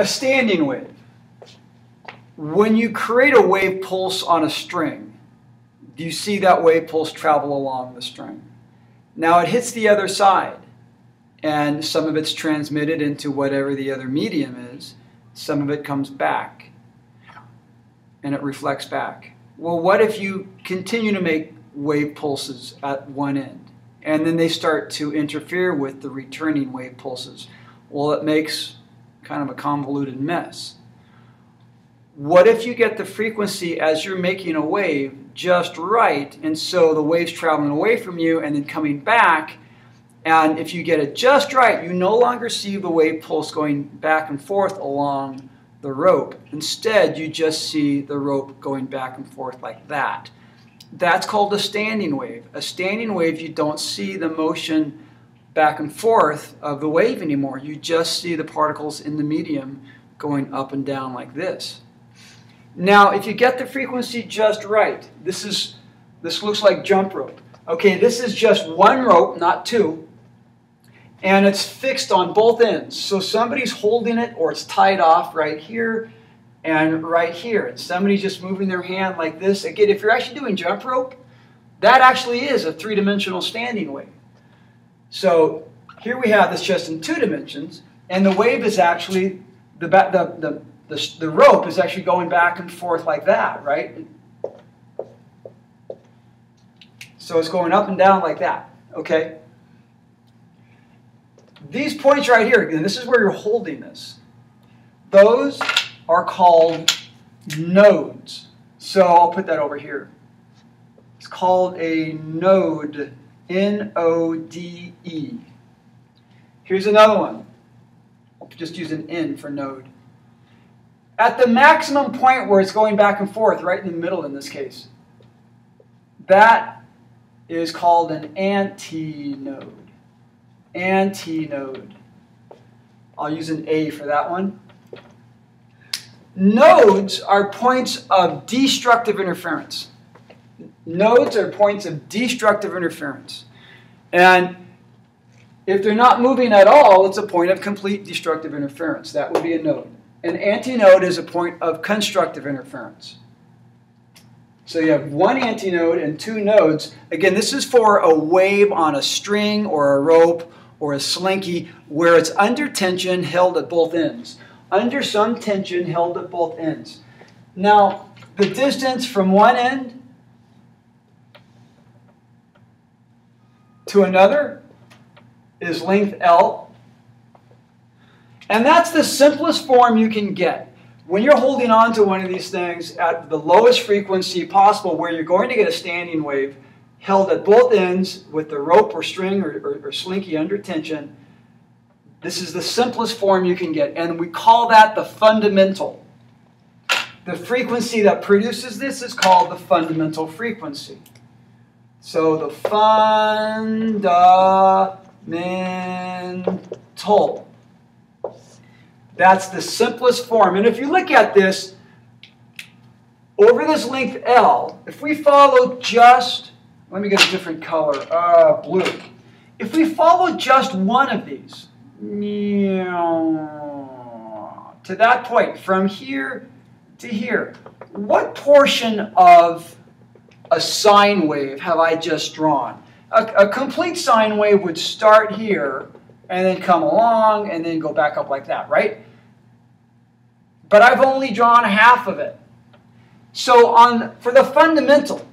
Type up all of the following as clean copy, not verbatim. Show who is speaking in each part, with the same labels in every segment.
Speaker 1: A standing wave. When you create a wave pulse on a string, do you see that wave pulse travel along the string? Now it hits the other side, and some of it's transmitted into whatever the other medium is. Some of it comes back, and it reflects back. Well, what if you continue to make wave pulses at one end, and then they start to interfere with the returning wave pulses? Well, it makes kind of a convoluted mess. What if you get the frequency as you're making a wave just right, and so the wave's traveling away from you and then coming back, and if you get it just right, you no longer see the wave pulse going back and forth along the rope. Instead, you just see the rope going back and forth like that. That's called a standing wave. A standing wave, you don't see the motion back and forth of the wave anymore. You just see the particles in the medium going up and down like this. Now, if you get the frequency just right, this looks like jump rope. Okay, this is just one rope, not two, and it's fixed on both ends. So somebody's holding it, or it's tied off right here and right here. And somebody's just moving their hand like this. Again, if you're actually doing jump rope, that actually is a three-dimensional standing wave. So here we have this just in 2 dimensions, and the wave is actually, the rope is actually going back and forth like that, right? So it's going up and down like that, okay? These points right here, and this is where you're holding this, those are called nodes. So I'll put that over here. It's called a node, N-O-D-E. Here's another one. I'll just use an N for node. At the maximum point where it's going back and forth, right in the middle in this case, that is called an antinode. Antinode. I'll use an A for that one. Nodes are points of destructive interference. Nodes are points of destructive interference. And if they're not moving at all, it's a point of complete destructive interference. That would be a node. An antinode is a point of constructive interference. So you have one antinode and 2 nodes. Again, this is for a wave on a string or a rope or a slinky where it's under tension held at both ends. Under some tension held at both ends. Now, the distance from one end to another is length L. And that's the simplest form you can get. When you're holding on to one of these things at the lowest frequency possible, where you're going to get a standing wave held at both ends with the rope or string or slinky under tension, this is the simplest form you can get. And we call that the fundamental. The frequency that produces this is called the fundamental frequency. So the fundamental. That's the simplest form. And if you look at this, over this length L, if we follow just, let me get a different color, blue. If we follow just one of these, to that point, from here to here, what portion of a sine wave have I just drawn? A complete sine wave would start here and then come along and then go back up like that, right? But I've only drawn half of it. So for the fundamental,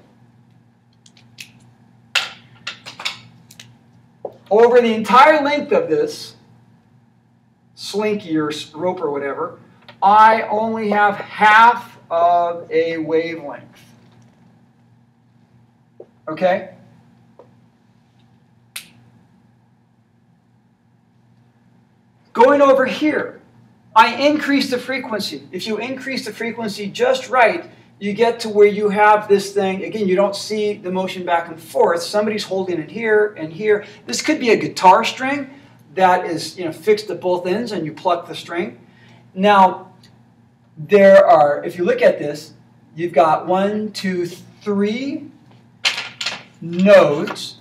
Speaker 1: over the entire length of this slinky or rope or whatever, I only have half of a wavelength. Okay? Going over here, I increase the frequency. If you increase the frequency just right, you get to where you have this thing. Again, you don't see the motion back and forth. Somebody's holding it here and here. This could be a guitar string that is fixed at both ends, and you pluck the string. Now, there are, if you look at this, you've got 1, 2, 3 nodes.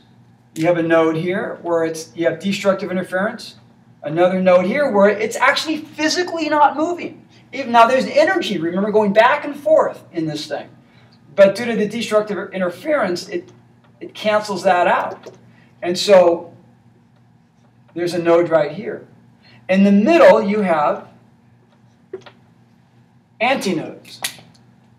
Speaker 1: You have a node here where you have destructive interference. Another node here where it's actually physically not moving. Now there's energy, remember, going back and forth in this thing. But due to the destructive interference, it cancels that out. And so there's a node right here. In the middle, you have antinodes.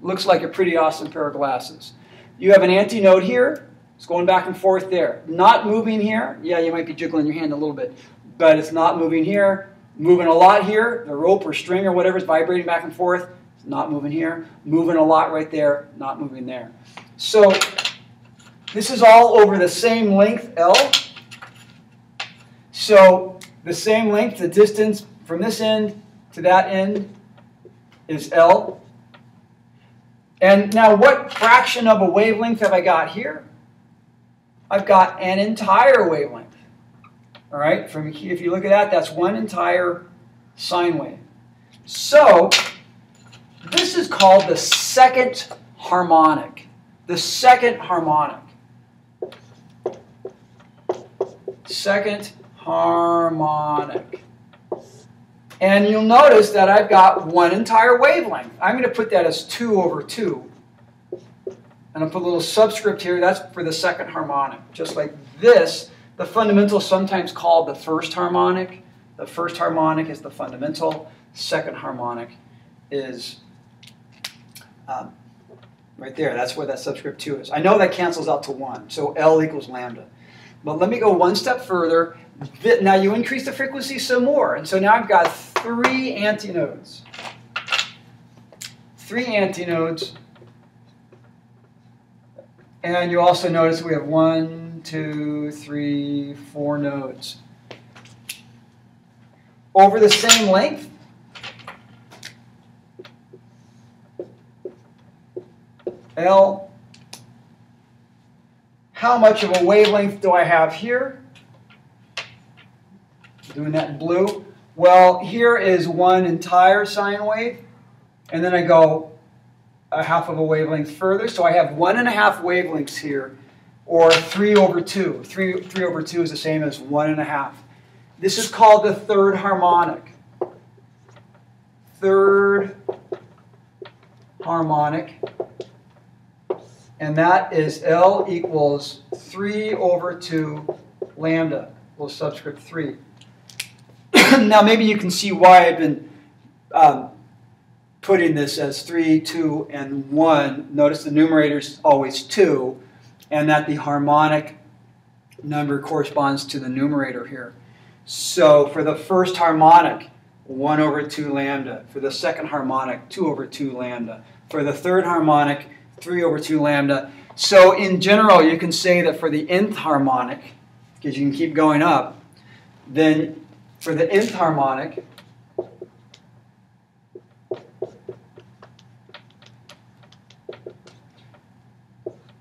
Speaker 1: Looks like a pretty awesome pair of glasses. You have an antinode here. It's going back and forth there. Not moving here. Yeah, you might be jiggling your hand a little bit. But it's not moving here. Moving a lot here. The rope or string or whatever is vibrating back and forth. It's not moving here. Moving a lot right there. Not moving there. So this is all over the same length, L. So the same length, the distance from this end to that end is L. And now what fraction of a wavelength have I got here? I've got an entire wavelength. All right, from here, if you look at that, that's one entire sine wave. So this is called the second harmonic. The second harmonic. Second harmonic. And you'll notice that I've got one entire wavelength. I'm going to put that as 2 over 2. And I'll put a little subscript here. That's for the second harmonic. Just like this, the fundamental is sometimes called the first harmonic. The first harmonic is the fundamental. Second harmonic is right there. That's where that subscript 2 is. I know that cancels out to 1. So L equals lambda. But let me go one step further. Now you increase the frequency some more. And so now I've got 3 antinodes. 3 antinodes. And you also notice we have 1, 2, 3, 4 nodes. Over the same length. L. How much of a wavelength do I have here? Doing that in blue. Well, here is one entire sine wave. And then I go a half of a wavelength further. So I have 1.5 wavelengths here, or 3 over 2. 3 over 2 is the same as 1.5. This is called the third harmonic. Third harmonic. And that is L equals 3 over 2 lambda, little subscript 3. Now maybe you can see why I've been putting this as 3, 2, and 1. Notice the numerator is always 2, and that the harmonic number corresponds to the numerator here. So for the first harmonic, 1 over 2 lambda. For the second harmonic, 2 over 2 lambda. For the third harmonic, 3 over 2 lambda. So in general, you can say that for the nth harmonic, because you can keep going up, then for the nth harmonic,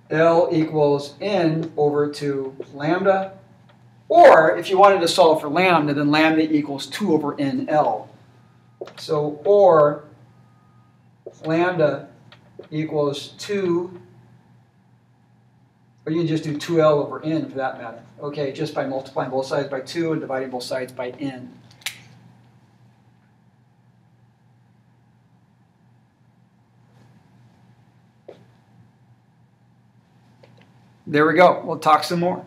Speaker 1: L equals n over 2 lambda. Or if you wanted to solve for lambda, then lambda equals 2 over nl. So, or lambda equals 2, or you can just do 2L over n for that matter. Okay, just by multiplying both sides by 2 and dividing both sides by n. There we go. We'll talk some more.